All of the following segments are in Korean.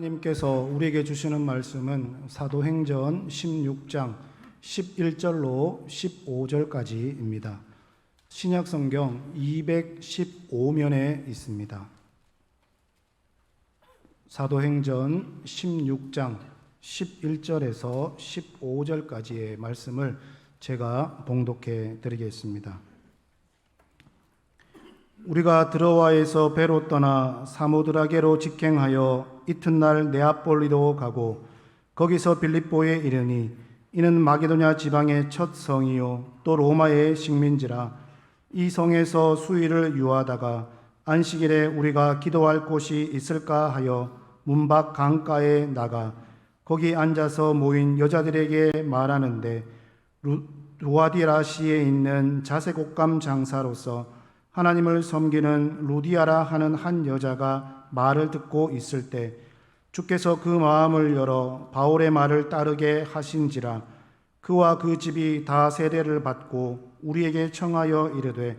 하나님께서 우리에게 주시는 말씀은 사도행전 16장 11절로 15절까지입니다. 신약성경 215면에 있습니다. 사도행전 16장 11절에서 15절까지의 말씀을 제가 봉독해 드리겠습니다. 우리가 드로아에서 배로 떠나 사모드라게로 직행하여 이튿날 네아폴리로 가고 거기서 빌립보에 이르니 이는 마게도냐 지방의 첫 성이요 또 로마의 식민지라. 이 성에서 수일을 유하다가 안식일에 우리가 기도할 곳이 있을까 하여 문 밖 강가에 나가 거기 앉아서 모인 여자들에게 말하는데 루아디라시에 있는 자색옷감 장사로서 하나님을 섬기는 루디아라 하는 한 여자가 말을 듣고 있을 때 주께서 그 마음을 열어 바울의 말을 따르게 하신지라. 그와 그 집이 다 세례를 받고 우리에게 청하여 이르되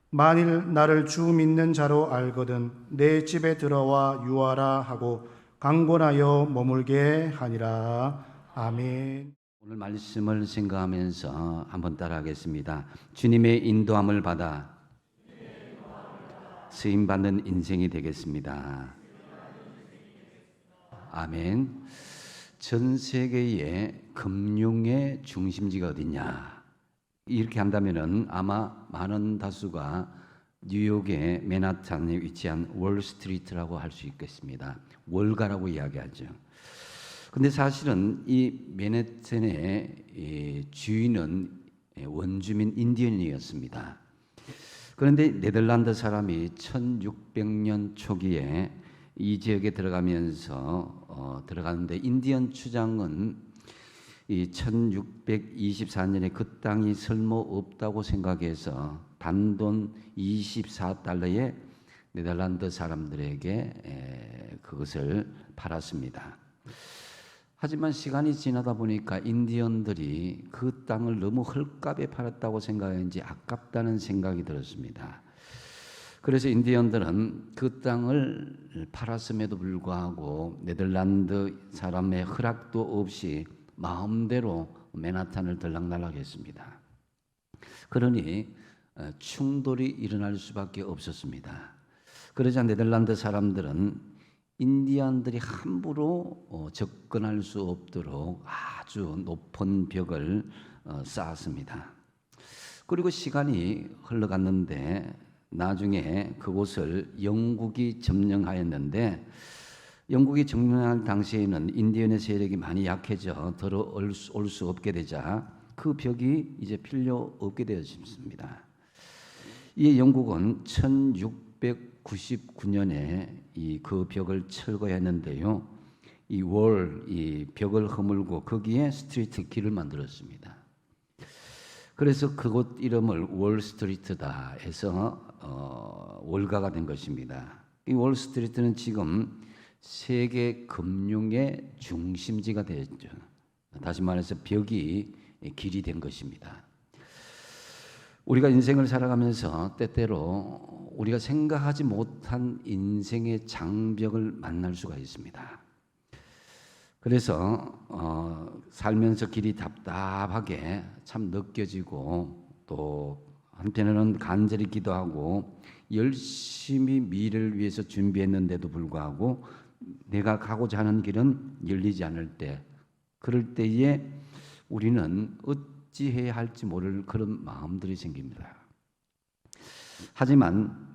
만일 나를 주 믿는 자로 알거든 내 집에 들어와 유하라 하고 강권하여 머물게 하니라. 아멘. 오늘 말씀을 생각하면서 한번 따라하겠습니다. 주님의 인도함을 받아 쓰임받는 인생이 되겠습니다. 아멘. 전 세계의 금융의 중심지가 어디냐? 이렇게 한다면은 아마 많은 다수가 뉴욕의 맨하탄에 위치한 월스트리트라고 할 수 있겠습니다. 월가라고 이야기하죠. 근데 사실은 이 맨해튼의 주인은 원주민 인디언이었습니다. 그런데 네덜란드 사람이 1600년 초기에 이 지역에 들어가는데 인디언 추장은 이 1624년에 그 땅이 쓸모없다고 생각해서 단돈 24달러에 네덜란드 사람들에게 그것을 팔았습니다. 하지만 시간이 지나다 보니까 인디언들이 그 땅을 너무 헐값에 팔았다고 생각했는지 아깝다는 생각이 들었습니다. 그래서 인디언들은 그 땅을 팔았음에도 불구하고 네덜란드 사람의 허락도 없이 마음대로 맨하탄을 들락날락했습니다. 그러니 충돌이 일어날 수밖에 없었습니다. 그러자 네덜란드 사람들은 인디언들이 함부로 접근할 수 없도록 아주 높은 벽을 쌓았습니다. 그리고 시간이 흘러갔는데 나중에 그곳을 영국이 점령하였는데 영국이 점령할 당시에는 인디언의 세력이 많이 약해져 들어올 수 없게 되자 그 벽이 이제 필요 없게 되었습니다. 이 영국은 1699년에 그 벽을 철거했는데요. 이 벽을 허물고 거기에 스트리트 길을 만들었습니다. 그래서 그곳 이름을 월스트리트다 해서 월가가 된 것입니다. 이 월스트리트는 지금 세계 금융의 중심지가 되었죠. 다시 말해서 벽이 길이 된 것입니다. 우리가 인생을 살아가면서 때때로 우리가 생각하지 못한 인생의 장벽을 만날 수가 있습니다. 그래서 살면서 길이 답답하게 참 느껴지고 또 한편으로는 간절히 기도하고 열심히 미래를 위해서 준비했는데도 불구하고 내가 가고자 하는 길은 열리지 않을 때, 그럴 때에 우리는 어찌해야 할지 모를 그런 마음들이 생깁니다. 하지만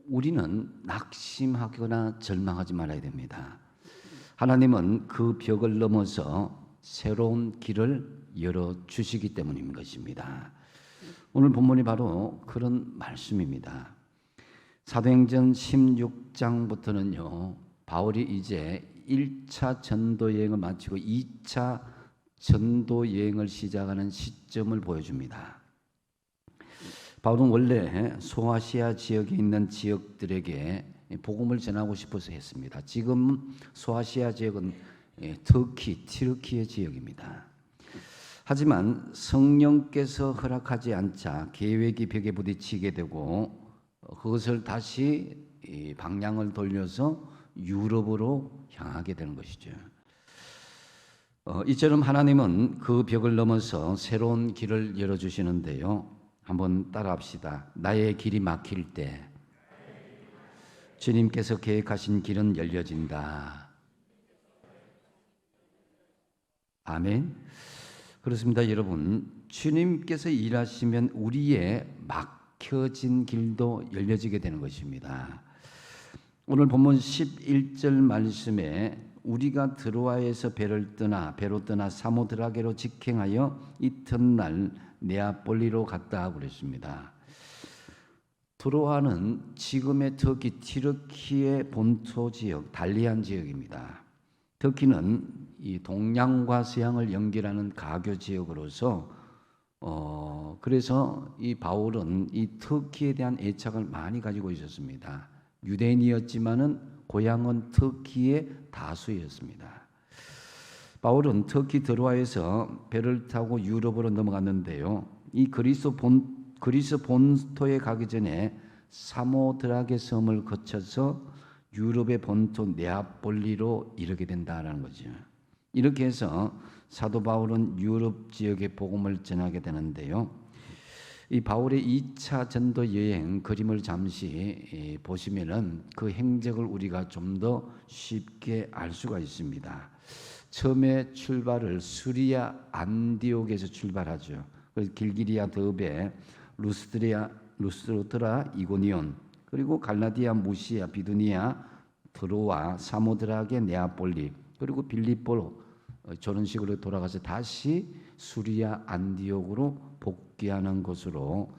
우리는 낙심하거나 절망하지 말아야 됩니다. 하나님은 그 벽을 넘어서 새로운 길을 열어주시기 때문인 것입니다. 오늘 본문이 바로 그런 말씀입니다. 사도행전 16장부터는요, 바울이 이제 1차 전도 여행을 마치고 2차 전도 여행을 시작하는 시점을 보여줍니다. 바울은 원래 소아시아 지역에 있는 지역들에게 복음을 전하고 싶어서 했습니다. 지금 소아시아 지역은 튀르키예 지역입니다. 하지만 성령께서 허락하지 않자 계획이 벽에 부딪히게 되고 그것을 다시 방향을 돌려서 유럽으로 향하게 되는 것이죠. 이처럼 하나님은 그 벽을 넘어서 새로운 길을 열어주시는데요. 한번 따라합시다. 나의 길이 막힐 때 주님께서 계획하신 길은 열려진다. 아멘. 그렇습니다, 여러분. 주님께서 일하시면 우리의 막혀진 길도 열려지게 되는 것입니다. 오늘 본문 11절 말씀에 우리가 드로아에서 배로 떠나 사모드라게로 직행하여 이튿날 네아폴리로 갔다 그랬습니다. 드로아는 지금의 터키 튀르키의 본토 지역 달리안 지역입니다. 터키는 이 동양과 서양을 연결하는 가교 지역으로서 그래서 이 바울은 이 터키에 대한 애착을 많이 가지고 있었습니다. 유대인이었지만은 고향은 터키의 다수였습니다. 바울은 터키 드로아에서 배를 타고 유럽으로 넘어갔는데요. 이 그리스 본토에 가기 전에 사모드라게 섬을 거쳐서 유럽의 본토 네아폴리로 이르게 된다는 거죠. 이렇게 해서 사도 바울은 유럽 지역의 복음을 전하게 되는데요. 이 바울의 2차 전도 여행 그림을 잠시 보시면은 그 행적을 우리가 좀 더 쉽게 알 수가 있습니다. 처음에 출발을 수리아 안디옥에서 출발하죠. 길기리아 더베, 루스드라, 이고니온, 그리고 갈라디아, 무시아, 비두니아, 드로아, 사모드라게, 네아폴리, 그리고 빌립보로 저런 식으로 돌아가서 다시 수리아 안디옥으로 복귀하는 것으로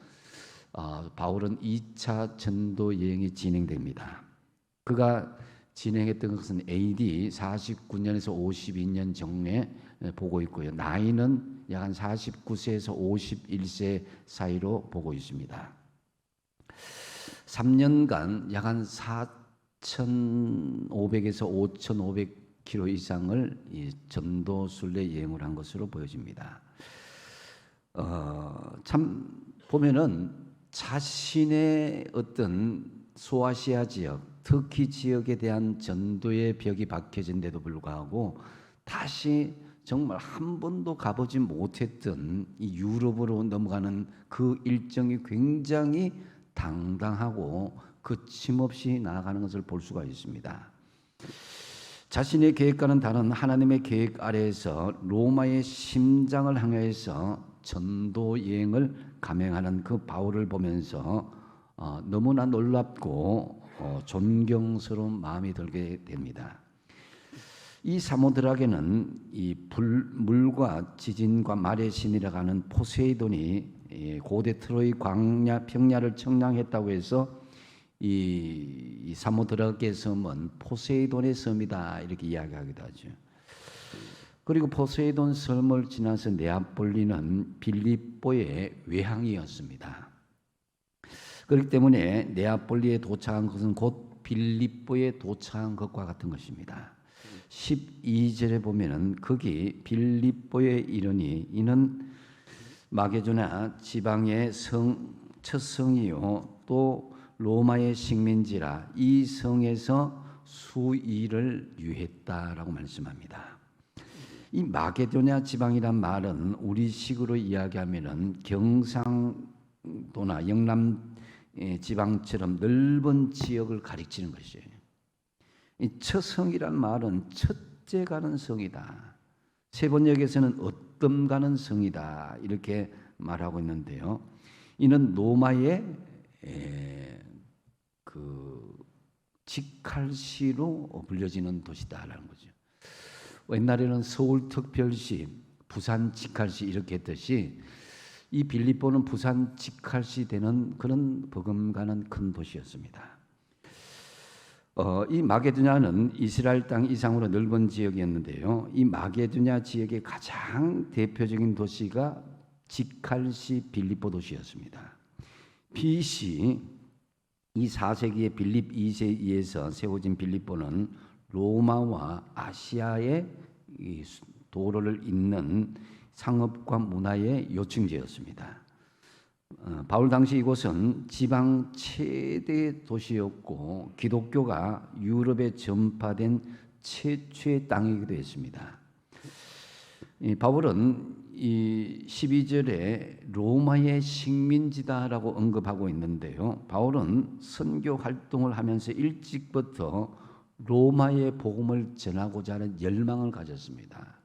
바울은 2차 전도 여행이 진행됩니다. 그가 진행했던 것은 AD 49년에서 52년 정도에 보고 있고요. 나이는 약 한 49세에서 51세 사이로 보고 있습니다. 3년간 약 한 4,500에서 5,500km 이상을 전도 순례 여행을 한 것으로 보여집니다. 참 보면은 자신의 어떤 소아시아 지역, 터키 지역에 대한 전도의 벽이 박혀진데도 불구하고 다시 정말 한 번도 가보지 못했던 이 유럽으로 넘어가는 그 일정이 굉장히 당당하고 거침없이 나아가는 것을 볼 수가 있습니다. 자신의 계획과는 다른 하나님의 계획 아래에서 로마의 심장을 향해서 전도 여행을 감행하는 그 바울을 보면서 너무나 놀랍고 존경스러운 마음이 들게 됩니다. 이 사모드락에는 이 물과 지진과 말의 신이라고 하는 포세이돈이 고대 트로이 평야를 청량했다고 해서 이 사모드락의 섬은 포세이돈의 섬이다 이렇게 이야기하기도 하죠. 그리고 포세이돈 섬을 지나서 네아폴리는 빌립보의 외항이었습니다. 그렇기 때문에 네아폴리에 도착한 것은 곧 빌립보에 도착한 것과 같은 것입니다. 12절에 보면은 거기 빌립보에 이르니 이는 마게도냐 지방의 첫 성이요 또 로마의 식민지라 이 성에서 수일을 유했다라고 말씀합니다. 이 마게도냐 지방이란 말은 우리식으로 이야기하면은 경상도나 영남 지방처럼 넓은 지역을 가리키는 것이에요. 이 첫성이란 말은 첫째 가는 성이다. 세번역에서는 어떤 가는 성이다 이렇게 말하고 있는데요. 이는 로마의 그 직할시로 불려지는 도시다라는 거죠. 옛날에는 서울특별시, 부산 직할시 이렇게 했듯이 이 빌립보는 부산 직할시 되는 그런 버금가는 큰 도시였습니다. 이 마게도냐는 이스라엘 땅 이상으로 넓은 지역이었는데요. 이 마게도냐 지역의 가장 대표적인 도시가 직할시 빌립보 도시였습니다. BC 이 4세기에 빌립 2세에 의해서 세워진 빌립보는 로마와 아시아의 도로를 잇는 상업과 문화의 요충지였습니다. 바울 당시 이곳은 지방 최대 도시였고 기독교가 유럽에 전파된 최초의 땅이기도 했습니다. 바울은 이 12절에 로마의 식민지다라고 언급하고 있는데요. 바울은 선교 활동을 하면서 일찍부터 로마의 복음을 전하고자 하는 열망을 가졌습니다.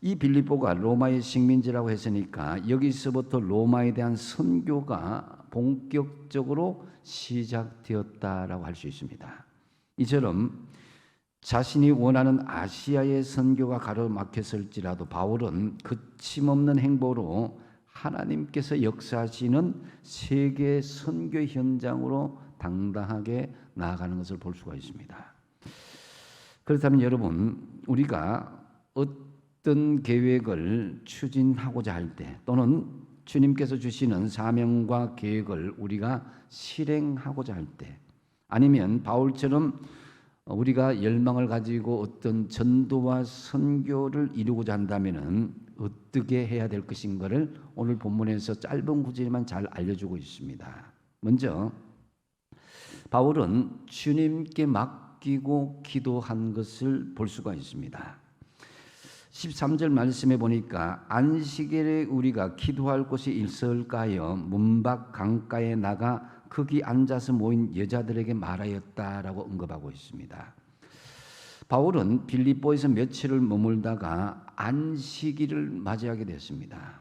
이 빌립보가 로마의 식민지라고 했으니까 여기서부터 로마에 대한 선교가 본격적으로 시작되었다라고 할 수 있습니다. 이처럼 자신이 원하는 아시아의 선교가 가로막혔을지라도 바울은 거침없는 행보로 하나님께서 역사하시는 세계 선교 현장으로 당당하게 나아가는 것을 볼 수가 있습니다. 그렇다면 여러분, 우리가 어떤 계획을 추진하고자 할 때 또는 주님께서 주시는 사명과 계획을 우리가 실행하고자 할 때 아니면 바울처럼 우리가 열망을 가지고 어떤 전도와 선교를 이루고자 한다면 어떻게 해야 될 것인가를 오늘 본문에서 짧은 구절만 잘 알려주고 있습니다. 먼저 바울은 주님께 맡기고 기도한 것을 볼 수가 있습니다. 13절 말씀에 보니까 안식일에 우리가 기도할 곳이 있을까요? 문밖 강가에 나가 거기 앉아서 모인 여자들에게 말하였다라고 언급하고 있습니다. 바울은 빌립보에서 며칠을 머물다가 안식일을 맞이하게 됐습니다.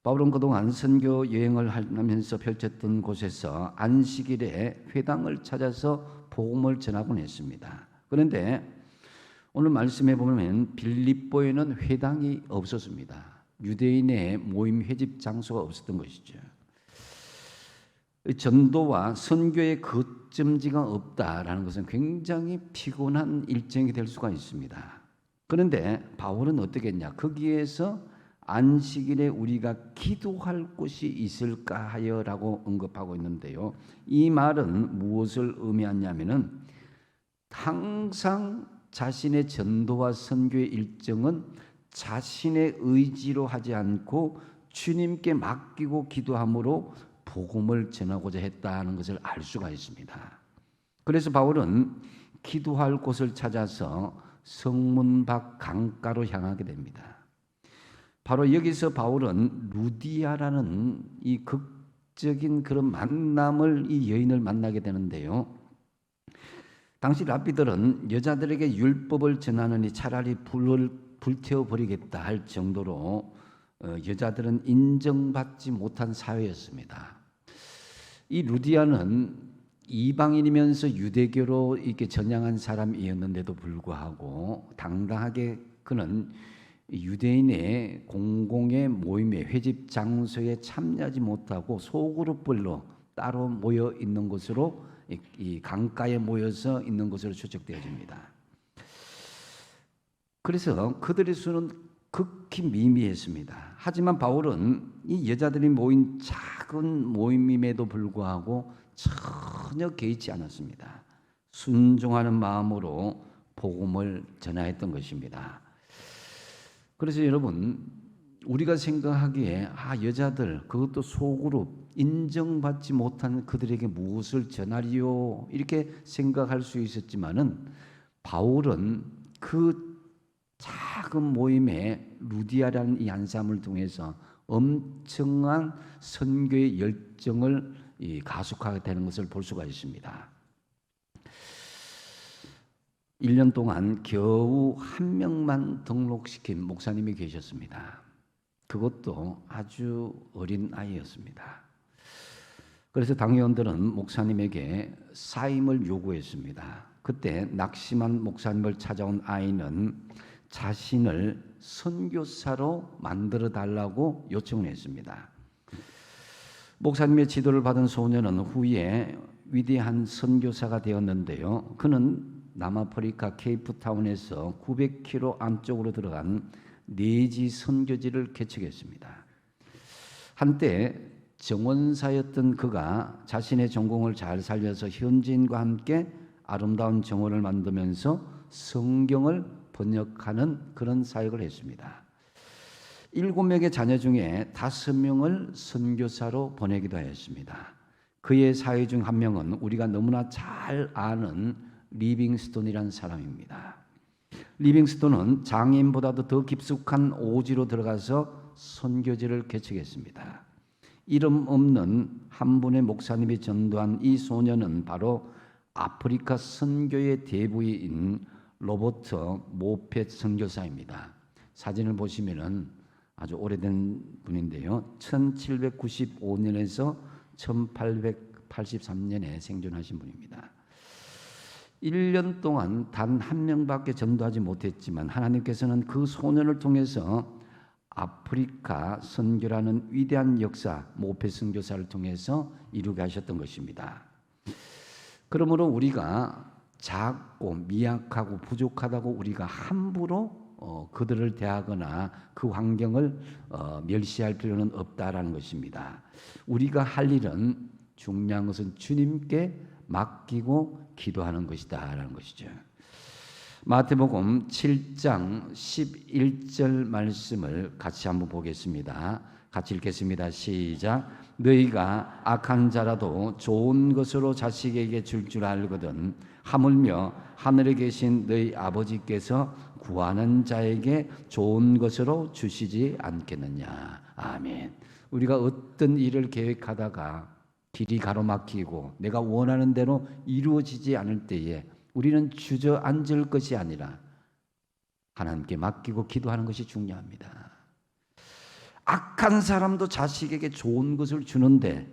바울은 그동안 선교 여행을 하면서 펼쳤던 곳에서 안식일에 회당을 찾아서 복음을 전하곤 했습니다. 그런데 오늘 말씀해 보면 빌립보에는 회당이 없었습니다. 유대인의 모임 회집 장소가 없었던 것이죠. 전도와 선교의 거점지가 없다라는 것은 굉장히 피곤한 일정이 될 수가 있습니다. 그런데 바울은 어떻게 했냐? 거기에서 안식일에 우리가 기도할 곳이 있을까 하여라고 언급하고 있는데요. 이 말은 무엇을 의미하냐면은 항상 자신의 전도와 선교의 일정은 자신의 의지로 하지 않고 주님께 맡기고 기도함으로 복음을 전하고자 했다는 것을 알 수가 있습니다. 그래서 바울은 기도할 곳을 찾아서 성문 밖 강가로 향하게 됩니다. 바로 여기서 바울은 루디아라는 이 극적인 그런 만남을 이 여인을 만나게 되는데요. 당시 랍비들은 여자들에게 율법을 전하느니 차라리 불을 불태워버리겠다 할 정도로 여자들은 인정받지 못한 사회였습니다. 이 루디아는 이방인이면서 유대교로 이렇게 전향한 사람이었는데도 불구하고 당당하게 그는 유대인의 공공의 모임의 회집 장소에 참여하지 못하고 소그룹별로 따로 모여 있는 것으로 이 강가에 모여서 있는 것으로 추측되어집니다. 그래서 그들의 수는 극히 미미했습니다. 하지만 바울은 이 여자들이 모인 작은 모임임에도 불구하고 전혀 개의치 않았습니다. 순종하는 마음으로 복음을 전하였던 것입니다. 그래서 여러분, 우리가 생각하기에 여자들 그것도 소그룹 인정받지 못한 그들에게 무엇을 전하리요 이렇게 생각할 수 있었지만은 바울은 그 작은 모임의 루디아라는 이 한 사람을 통해서 엄청난 선교의 열정을 가속하게 되는 것을 볼 수가 있습니다. 1년 동안 겨우 한 명만 등록시킨 목사님이 계셨습니다. 그것도 아주 어린 아이였습니다. 그래서 당회원들은 목사님에게 사임을 요구했습니다. 그때 낙심한 목사님을 찾아온 아이는 자신을 선교사로 만들어 달라고 요청을 했습니다. 목사님의 지도를 받은 소녀는 후에 위대한 선교사가 되었는데요. 그는 남아프리카 케이프타운에서 900km 안쪽으로 들어간 내지 선교지를 개척했습니다. 한때 정원사였던 그가 자신의 전공을 잘 살려서 현지인과 함께 아름다운 정원을 만들면서 성경을 번역하는 그런 사역을 했습니다. 7명의 자녀 중에 5명을 선교사로 보내기도 하였습니다. 그의 사회 중 한 명은 우리가 너무나 잘 아는 리빙스톤이라는 사람입니다. 리빙스톤은 장인보다도 더 깊숙한 오지로 들어가서 선교지를 개척했습니다. 이름 없는 한 분의 목사님이 전도한 이 소년은 바로 아프리카 선교의 대부인 로버트 모펫 선교사입니다. 사진을 보시면은 아주 오래된 분인데요. 1795년에서 1883년에 생존하신 분입니다. 1년 동안 단 한 명밖에 전도하지 못했지만 하나님께서는 그 소년을 통해서 아프리카 선교라는 위대한 역사, 모페 선교사를 통해서 이루게 하셨던 것입니다. 그러므로 우리가 작고 미약하고 부족하다고 우리가 함부로 그들을 대하거나 그 환경을 멸시할 필요는 없다라는 것입니다. 우리가 할 일은 중요한 것은 주님께 맡기고 기도하는 것이다라는 것이죠. 마태복음 7장 11절 말씀을 같이 한번 보겠습니다. 같이 읽겠습니다. 시작. 너희가 악한 자라도 좋은 것으로 자식에게 줄 알거든 하물며 하늘에 계신 너희 아버지께서 구하는 자에게 좋은 것으로 주시지 않겠느냐. 아멘. 우리가 어떤 일을 계획하다가 길이 가로막히고 내가 원하는 대로 이루어지지 않을 때에 우리는 주저앉을 것이 아니라 하나님께 맡기고 기도하는 것이 중요합니다. 악한 사람도 자식에게 좋은 것을 주는데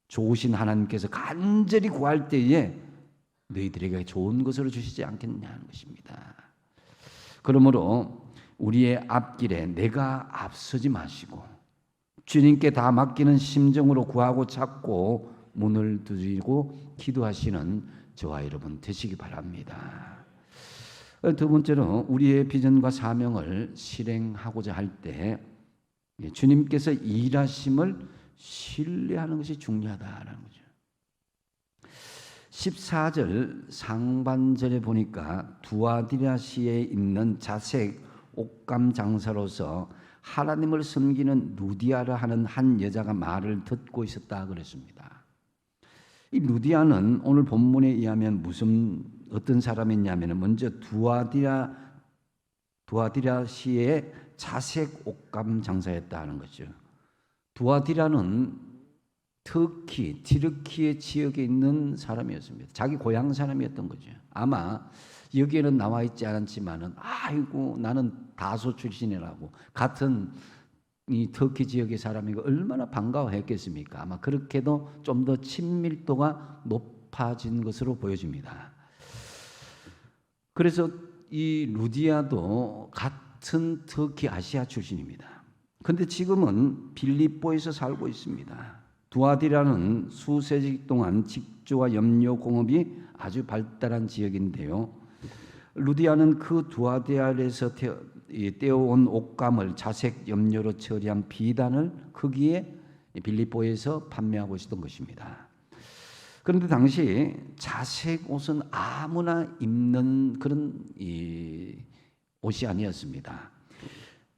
좋으신 하나님께서 간절히 구할 때에 너희들에게 좋은 것으로 주시지 않겠냐는 것입니다. 그러므로 우리의 앞길에 내가 앞서지 마시고 주님께 다 맡기는 심정으로 구하고 찾고 문을 두드리고 기도하시는 저와 여러분 되시기 바랍니다. 두 번째로 우리의 비전과 사명을 실행하고자 할 때 주님께서 일하심을 신뢰하는 것이 중요하다라는 거죠. 14절 상반절에 보니까 두아디라시에 있는 자색 옷감 장사로서 하나님을 섬기는 루디아라 하는 한 여자가 말을 듣고 있었다 그랬습니다. 이 루디아는 오늘 본문에 의하면 어떤 사람이냐면 먼저 두아디라시의 자색 옷감 장사였다는 거죠. 두아디라는 티르키의 지역에 있는 사람이었습니다. 자기 고향 사람이었던 거죠. 아마 여기에는 나와 있지 않았지만은 아이고 나는 다소 출신이라고 같은 이 터키 지역의 사람이고 얼마나 반가워했겠습니까? 아마 그렇게도 좀 더 친밀도가 높아진 것으로 보여집니다. 그래서 이 루디아도 같은 터키 아시아 출신입니다. 그런데 지금은 빌립보에서 살고 있습니다. 두아디라는 수세기 동안 직조와 염료 공업이 아주 발달한 지역인데요. 루디아는 그 두아디아에서 떼어온 옷감을 자색 염료로 처리한 비단을 거기에 빌립보에서 판매하고 있었던 것입니다. 그런데 당시 자색 옷은 아무나 입는 그런 옷이 아니었습니다.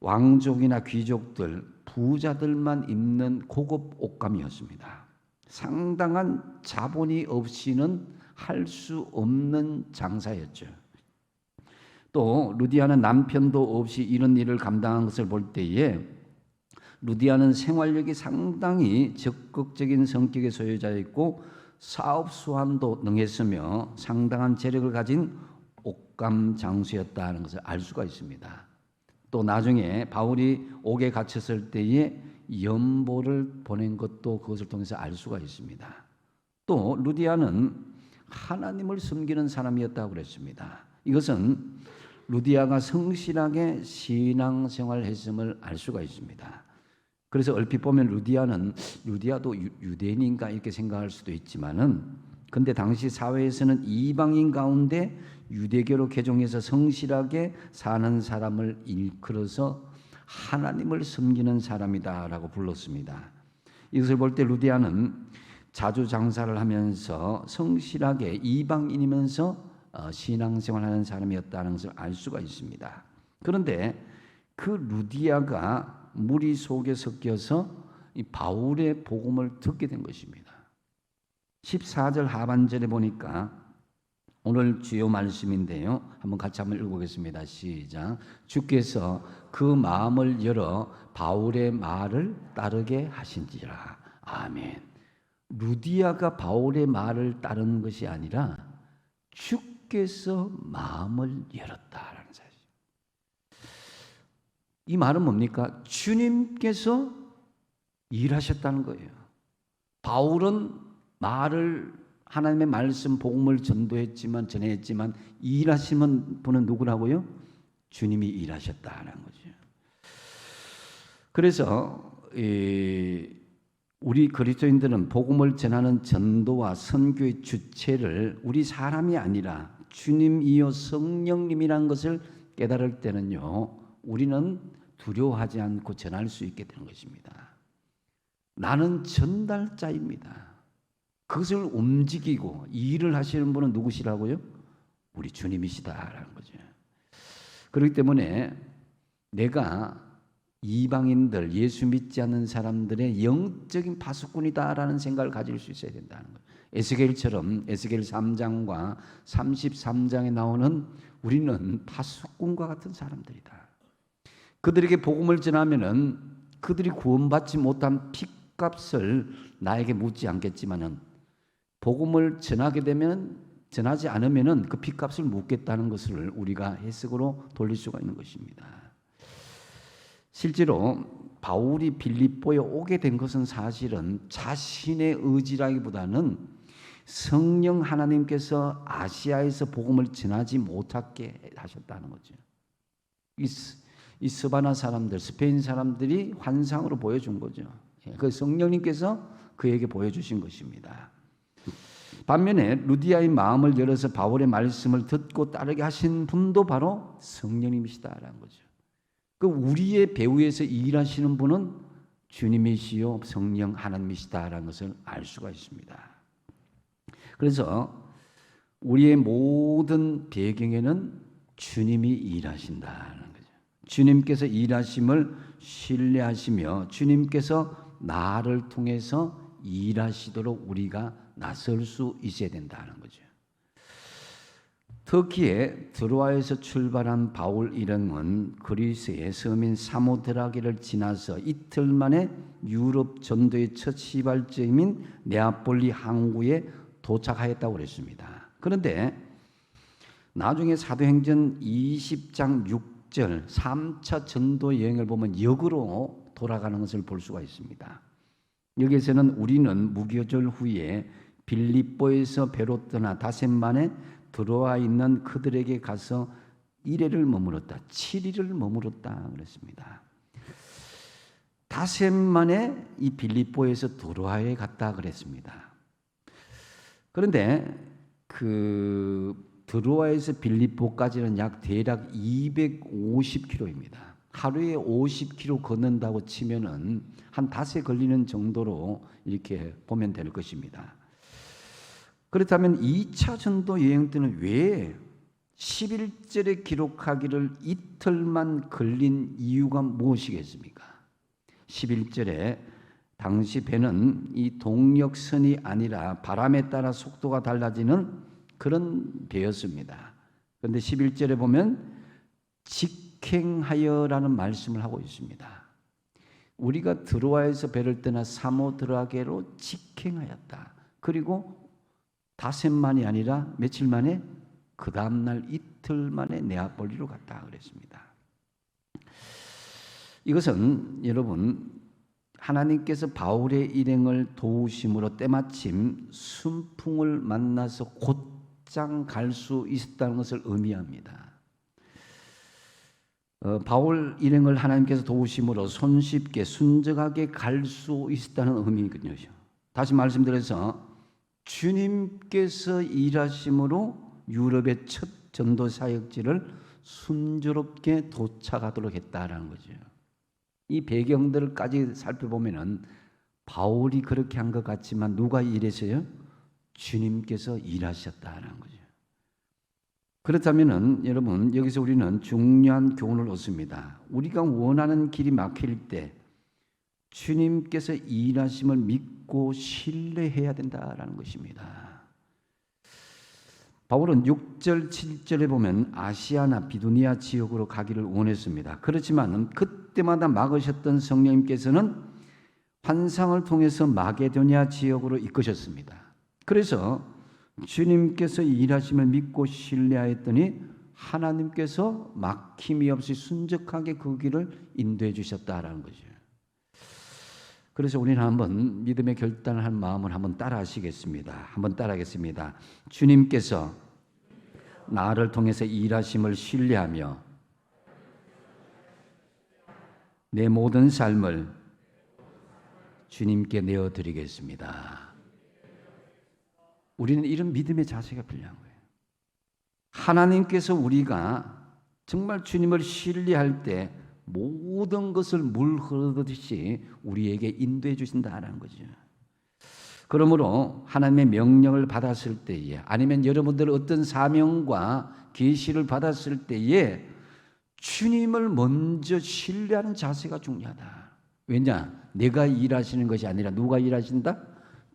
왕족이나 귀족들, 부자들만 입는 고급 옷감이었습니다. 상당한 자본이 없이는 할 수 없는 장사였죠. 또 루디아는 남편도 없이 이런 일을 감당한 것을 볼 때에 루디아는 생활력이 상당히 적극적인 성격의 소유자였고 사업 수완도 능했으며 상당한 재력을 가진 옷감 장수였다는 것을 알 수가 있습니다. 또 나중에 바울이 옥에 갇혔을 때에 연보를 보낸 것도 그것을 통해서 알 수가 있습니다. 또 루디아는 하나님을 섬기는 사람이었다고 그랬습니다. 이것은 루디아가 성실하게 신앙생활을 했음을 알 수가 있습니다. 그래서 얼핏 보면 루디아도 유대인인가 이렇게 생각할 수도 있지만은 근데 당시 사회에서는 이방인 가운데 유대교로 개종해서 성실하게 사는 사람을 일컬어서 하나님을 섬기는 사람이다라고 불렀습니다. 이것을 볼 때 루디아는 자주 장사를 하면서 성실하게 이방인이면서 신앙생활하는 사람이었다는 것을 알 수가 있습니다. 그런데 그 루디아가 무리 속에 섞여서 이 바울의 복음을 듣게 된 것입니다. 14절 하반절에 보니까 오늘 주요 말씀인데요. 한번 읽어보겠습니다. 시작. 주께서 그 마음을 열어 바울의 말을 따르게 하신지라. 아멘. 루디아가 바울의 말을 따르는 것이 아니라 주께서 마음을 열었다라는 사실. 이 말은 뭡니까? 주님께서 일하셨다는 거예요. 바울은 하나님의 말씀 복음을 전했지만 일하시는 분은 누구라고요? 주님이 일하셨다는 거죠. 그래서 우리 그리스도인들은 복음을 전하는 전도와 선교의 주체를 우리 사람이 아니라 주님이요 성령님이라는 것을 깨달을 때는요, 우리는 두려워하지 않고 전할 수 있게 되는 것입니다. 나는 전달자입니다. 그것을 움직이고 일을 하시는 분은 누구시라고요? 우리 주님이시다라는 거죠. 그렇기 때문에 내가 이방인들, 예수 믿지 않는 사람들의 영적인 파수꾼이다라는 생각을 가질 수 있어야 된다는 거예요. 에스겔처럼 에스겔 3장과 33장에 나오는 우리는 파수꾼과 같은 사람들이다. 그들에게 복음을 전하면은 그들이 구원받지 못한 핏값을 나에게 묻지 않겠지만은 복음을 전하지 않으면은 그 핏값을 묻겠다는 것을 우리가 해석으로 돌릴 수가 있는 것입니다. 실제로 바울이 빌립보에 오게 된 것은 사실은 자신의 의지라기보다는 성령 하나님께서 아시아에서 복음을 전하지 못하게 하셨다는 거죠. 이 스바나 사람들, 스페인 사람들이 환상으로 보여준 거죠. 그 성령님께서 그에게 보여주신 것입니다. 반면에 루디아의 마음을 열어서 바울의 말씀을 듣고 따르게 하신 분도 바로 성령님이시다라는 거죠. 그 우리의 배후에서 일하시는 분은 주님이시요 성령 하나님이시다라는 것을 알 수가 있습니다. 그래서 우리의 모든 배경에는 주님이 일하신다는 거죠. 주님께서 일하심을 신뢰하시며 주님께서 나를 통해서 일하시도록 우리가 나설 수 있어야 된다는 거죠. 터키의 드로아에서 출발한 바울 일행은 그리스의 서민 사모드라게를 지나서 이틀 만에 유럽 전도의 첫 시발점인 네아폴리 항구에 도착하였다고 그랬습니다. 그런데 나중에 사도행전 20장 6절 3차 전도 여행을 보면 역으로 돌아가는 것을 볼 수가 있습니다. 여기에서는 우리는 무교절 후에 빌립보에서 배로 떠나 닷새 만에 들어와 있는 그들에게 가서 1회를 머물렀다. 7일을 머물렀다 그랬습니다. 닷새 만에 이 빌립보에서 드로아에 갔다 그랬습니다. 그런데 그 드로아에서 빌립보까지는 대략 250km입니다. 하루에 50km 걷는다고 치면은 한 닷새 걸리는 정도로 이렇게 보면 될 것입니다. 그렇다면 2차 전도 여행 때는 왜 11절에 기록하기를 이틀만 걸린 이유가 무엇이겠습니까? 11절에 당시 배는 이 동력선이 아니라 바람에 따라 속도가 달라지는 그런 배였습니다. 그런데 11절에 보면 직행하여라는 말씀을 하고 있습니다. 우리가 드로아에서 배를 떠나 사모드라게로 직행하였다. 그리고 닷새만이 아니라 며칠 만에 그 다음날 이틀 만에 네아폴리로 갔다 그랬습니다. 이것은 여러분 하나님께서 바울의 일행을 도우심으로 때마침 순풍을 만나서 곧장 갈 수 있었다는 것을 의미합니다. 바울 일행을 하나님께서 도우심으로 손쉽게 순적하게 갈 수 있었다는 의미거든요. 다시 말씀드려서 주님께서 일하심으로 유럽의 첫 전도 사역지를 순조롭게 도착하도록 했다라는 거죠. 이 배경들까지 살펴보면은 바울이 그렇게 한 것 같지만 누가 일했어요? 주님께서 일하셨다라는 거죠. 그렇다면은 여러분, 여기서 우리는 중요한 교훈을 얻습니다. 우리가 원하는 길이 막힐 때 주님께서 일하심을 믿고 신뢰해야 된다라는 것입니다. 바울은 6절, 7절에 보면 아시아나 비두니아 지역으로 가기를 원했습니다. 그렇지만 그때마다 막으셨던 성령님께서는 환상을 통해서 마게도냐 지역으로 이끄셨습니다. 그래서 주님께서 일하심을 믿고 신뢰하였더니 하나님께서 막힘이 없이 순적하게 그 길을 인도해 주셨다라는 거죠. 그래서 우리는 한번 믿음의 결단을 한 마음을 한번 따라 하시겠습니다. 한번 따라하겠습니다. 주님께서 나를 통해서 일하심을 신뢰하며 내 모든 삶을 주님께 내어드리겠습니다. 우리는 이런 믿음의 자세가 필요한 거예요. 하나님께서 우리가 정말 주님을 신뢰할 때 모든 것을 물 흐르듯이 우리에게 인도해 주신다라는 거죠. 그러므로 하나님의 명령을 받았을 때에, 아니면 여러분들 어떤 사명과 계시를 받았을 때에 주님을 먼저 신뢰하는 자세가 중요하다. 왜냐? 내가 일하시는 것이 아니라 누가 일하신다?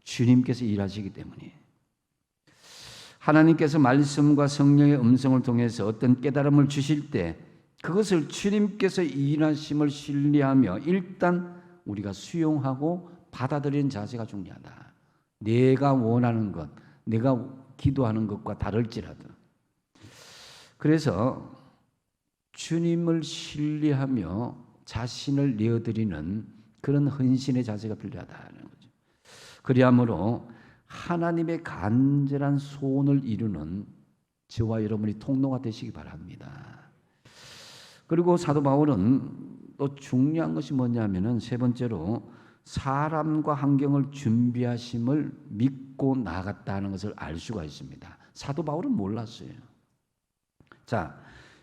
주님께서 일하시기 때문에. 하나님께서 말씀과 성령의 음성을 통해서 어떤 깨달음을 주실 때 그것을 주님께서 일하심을 신뢰하며 일단 우리가 수용하고 받아들이는 자세가 중요하다. 내가 원하는 것, 내가 기도하는 것과 다를지라도. 그래서 주님을 신뢰하며 자신을 내어드리는 그런 헌신의 자세가 필요하다는 거죠. 그리하므로 하나님의 간절한 소원을 이루는 저와 여러분이 통로가 되시기 바랍니다. 그리고 사도 바울은 또 중요한 것이 뭐냐면은 세 번째로 사람과 환경을 준비하심을 믿고 나갔다는 것을 알 수가 있습니다. 사도 바울은 몰랐어요. 자,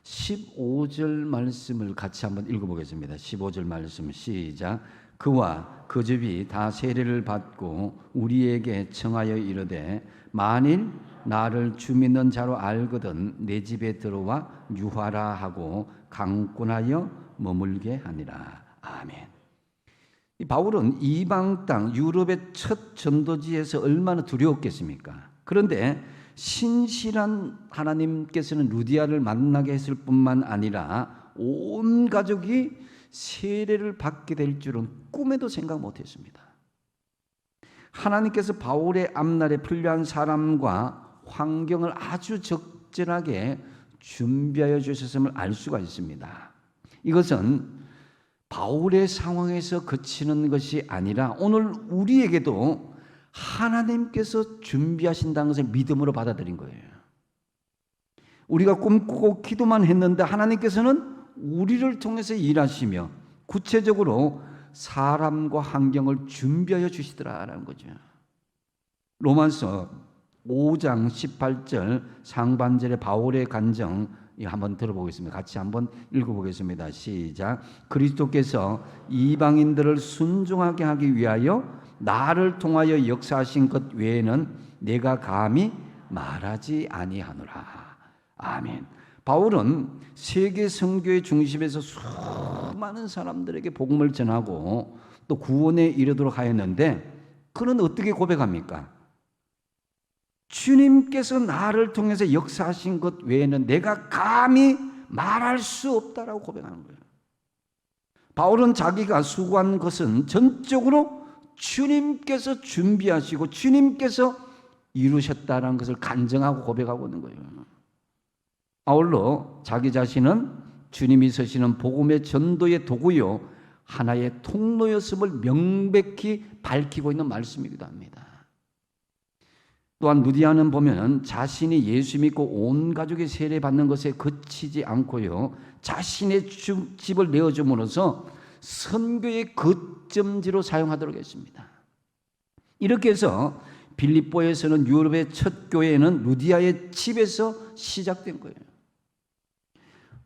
15절 말씀을 같이 한번 읽어보겠습니다. 15절 말씀 시작. 그와 그 집이 다 세례를 받고 우리에게 청하여 이르되 만일 나를 주 믿는 자로 알거든 내 집에 들어와 유하라 하고 강권하여 머물게 하니라. 아멘. 이 바울은 이방 땅 유럽의 첫 전도지에서 얼마나 두려웠겠습니까? 그런데 신실한 하나님께서는 루디아를 만나게 했을 뿐만 아니라 온 가족이 세례를 받게 될 줄은 꿈에도 생각 못했습니다. 하나님께서 바울의 앞날에 필요한 사람과 환경을 아주 적절하게 준비하여 주셨음을 알 수가 있습니다. 이것은 바울의 상황에서 그치는 것이 아니라 오늘 우리에게도 하나님께서 준비하신다는 것을 믿음으로 받아들인 거예요. 우리가 꿈꾸고 기도만 했는데 하나님께서는 우리를 통해서 일하시며 구체적으로 사람과 환경을 준비하여 주시더라라는 거죠. 로마서 5장 18절 상반절의 바울의 간정 한번 들어보겠습니다. 같이 한번 읽어보겠습니다. 시작. 그리스도께서 이방인들을 순종하게 하기 위하여 나를 통하여 역사하신 것 외에는 내가 감히 말하지 아니하노라. 아멘. 바울은 세계 선교의 중심에서 수많은 사람들에게 복음을 전하고 또 구원에 이르도록 하였는데 그는 어떻게 고백합니까? 주님께서 나를 통해서 역사하신 것 외에는 내가 감히 말할 수 없다라고 고백하는 거예요. 바울은 자기가 수고한 것은 전적으로 주님께서 준비하시고 주님께서 이루셨다는 것을 간증하고 고백하고 있는 거예요. 아울러 자기 자신은 주님이 서시는 복음의 전도의 도구요 하나의 통로였음을 명백히 밝히고 있는 말씀이기도 합니다. 또한 루디아는 보면 자신이 예수 믿고 온 가족이 세례받는 것에 그치지 않고요 자신의 집을 내어줌으로써 선교의 거점지로 사용하도록 했습니다. 이렇게 해서 빌립보에서는 유럽의 첫 교회는 루디아의 집에서 시작된 거예요.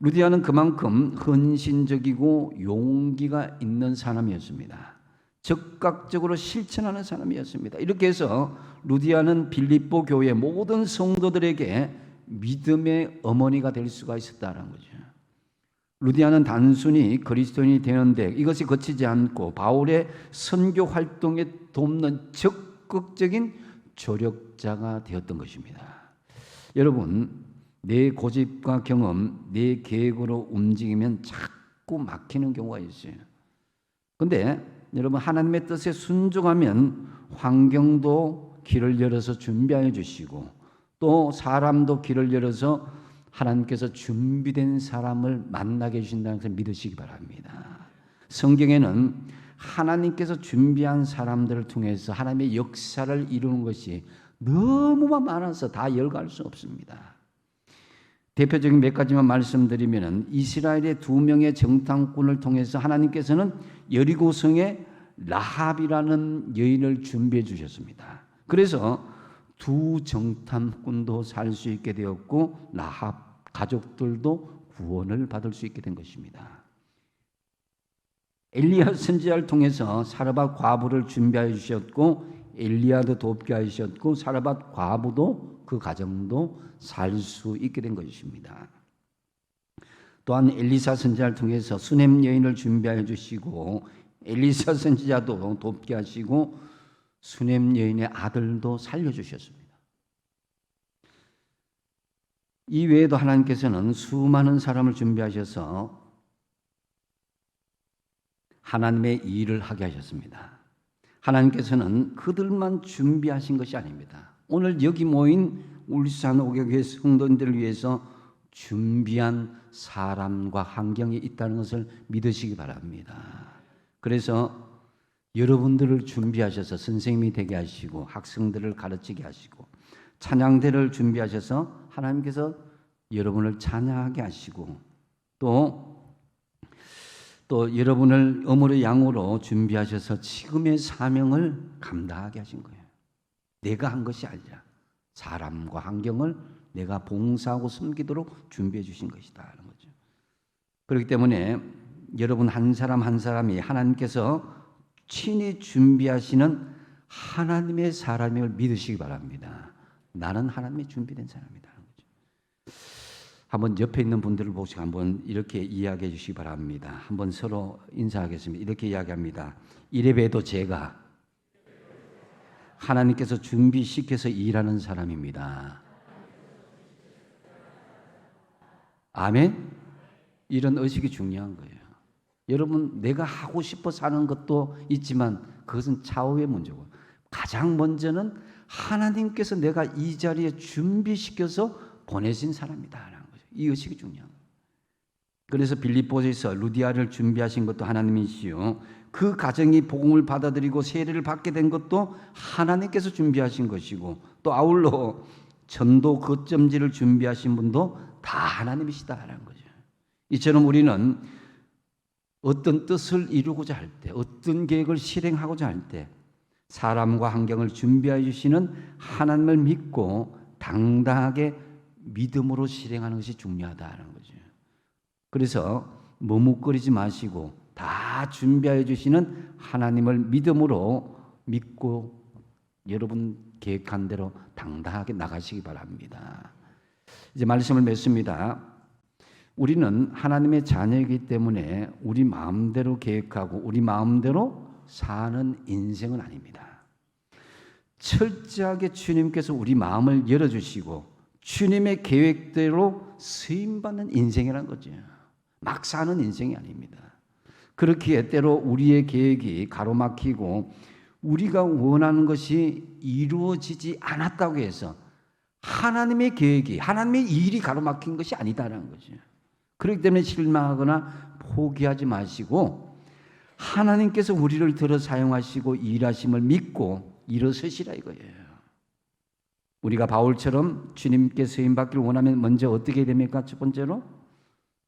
루디아는 그만큼 헌신적이고 용기가 있는 사람이었습니다. 적극적으로 실천하는 사람이었습니다. 이렇게 해서 루디아는 빌립보 교회 모든 성도들에게 믿음의 어머니가 될 수가 있었다는 거죠. 루디아는 단순히 그리스도인이 되는데 이것이 그치지 않고 바울의 선교 활동에 돕는 적극적인 조력자가 되었던 것입니다. 여러분, 내 고집과 경험, 내 계획으로 움직이면 자꾸 막히는 경우가 있어요. 근데 여러분, 하나님의 뜻에 순종하면 환경도 길을 열어서 준비하여 주시고 또 사람도 길을 열어서 하나님께서 준비된 사람을 만나게 해주신다는 것을 믿으시기 바랍니다. 성경에는 하나님께서 준비한 사람들을 통해서 하나님의 역사를 이루는 것이 너무만 많아서 다 열거할 수 없습니다. 대표적인 몇 가지만 말씀드리면 이스라엘의 2명의 정탐꾼을 통해서 하나님께서는 여리고성에 라합이라는 여인을 준비해 주셨습니다. 그래서 2 정탐꾼도 살 수 있게 되었고 라합 가족들도 구원을 받을 수 있게 된 것입니다. 엘리야 선지자를 통해서 사르밧 과부를 준비하여 주셨고 엘리야도 돕게 하셨고 사르밧 과부도 그 가정도 살 수 있게 된 것입니다. 또한 엘리사 선지자를 통해서 수넴 여인을 준비하여 주시고 엘리사 선지자도 돕게 하시고 수넴 여인의 아들도 살려주셨습니다. 이 외에도 하나님께서는 수많은 사람을 준비하셔서 하나님의 일을 하게 하셨습니다. 하나님께서는 그들만 준비하신 것이 아닙니다. 오늘 여기 모인 울산 오경교회 성도님들을 위해서 준비한 사람과 환경이 있다는 것을 믿으시기 바랍니다. 그래서 여러분들을 준비하셔서 선생님이 되게 하시고 학생들을 가르치게 하시고 찬양대를 준비하셔서 하나님께서 여러분을 찬양하게 하시고 또 여러분을 어머니 양으로 준비하셔서 지금의 사명을 감당하게 하신 거예요. 내가 한 것이 아니라 사람과 환경을 내가 봉사하고 섬기도록 준비해 주신 것이다 하는 거죠. 그렇기 때문에 여러분 한 사람 한 사람이 하나님께서 친히 준비하시는 하나님의 사람임을 믿으시기 바랍니다. 나는 하나님의 준비된 사람이다 하는 거죠. 한번 옆에 있는 분들을 보시고 한번 이렇게 이야기해 주시기 바랍니다. 한번 서로 인사하겠습니다. 이렇게 이야기합니다. 이래봬도 제가 하나님께서 준비시켜서 일하는 사람입니다. 아멘? 이런 의식이 중요한 거예요. 여러분, 내가 하고 싶어 사는 것도 있지만 그것은 차후의 문제고 가장 먼저는 하나님께서 내가 이 자리에 준비시켜서 보내신 사람이다라는 거죠. 이 의식이 중요한 거예요. 그래서 빌립보에서 루디아를 준비하신 것도 하나님이시요 그 가정이 복음을 받아들이고 세례를 받게 된 것도 하나님께서 준비하신 것이고 또 아울러 전도 거점지를 준비하신 분도 다 하나님이시다라는 거죠. 이처럼 우리는 어떤 뜻을 이루고자 할 때, 어떤 계획을 실행하고자 할 때 사람과 환경을 준비해 주시는 하나님을 믿고 당당하게 믿음으로 실행하는 것이 중요하다는 거죠. 그래서 머뭇거리지 마시고 다 준비해 주시는 하나님을 믿음으로 믿고 여러분 계획한 대로 당당하게 나가시기 바랍니다. 이제 말씀을 맺습니다. 우리는 하나님의 자녀이기 때문에 우리 마음대로 계획하고 우리 마음대로 사는 인생은 아닙니다. 철저하게 주님께서 우리 마음을 열어주시고 주님의 계획대로 쓰임받는 인생이라는 거죠. 막 사는 인생이 아닙니다. 그렇기에 때로 우리의 계획이 가로막히고 우리가 원하는 것이 이루어지지 않았다고 해서 하나님의 계획이, 하나님의 일이 가로막힌 것이 아니다라는 거죠. 그렇기 때문에 실망하거나 포기하지 마시고 하나님께서 우리를 들어 사용하시고 일하심을 믿고 일어서시라 이거예요. 우리가 바울처럼 주님께 쓰임받기를 원하면 먼저 어떻게 됩니까? 첫 번째로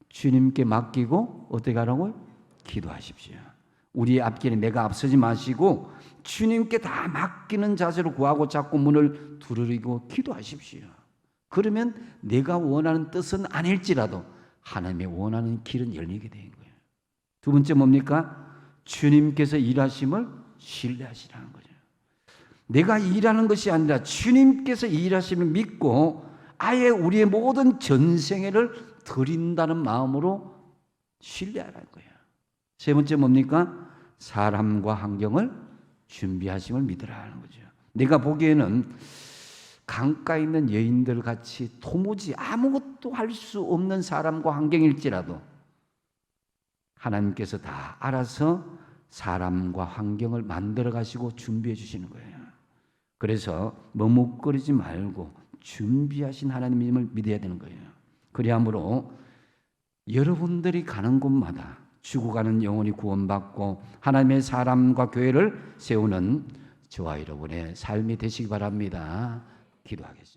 주님께 맡기고 어떻게 하라고요? 기도하십시오. 우리의 앞길에 내가 앞서지 마시고 주님께 다 맡기는 자세로 구하고 자꾸 문을 두드리고 기도하십시오. 그러면 내가 원하는 뜻은 아닐지라도 하나님의 원하는 길은 열리게 되는 거예요. 두 번째 뭡니까? 주님께서 일하심을 신뢰하시라는 거죠. 내가 일하는 것이 아니라 주님께서 일하심을 믿고 아예 우리의 모든 전생애를 드린다는 마음으로 신뢰하라는 거예요. 세 번째 뭡니까? 사람과 환경을 준비하심을 믿으라는 거죠. 내가 보기에는 강가에 있는 여인들 같이 도무지 아무것도 할 수 없는 사람과 환경일지라도 하나님께서 다 알아서 사람과 환경을 만들어 가시고 준비해 주시는 거예요. 그래서 머뭇거리지 말고 준비하신 하나님임을 믿어야 되는 거예요. 그리하므로 여러분들이 가는 곳마다 죽어가는 영혼이 구원받고 하나님의 사람과 교회를 세우는 저와 여러분의 삶이 되시기 바랍니다. 기도하겠습니다.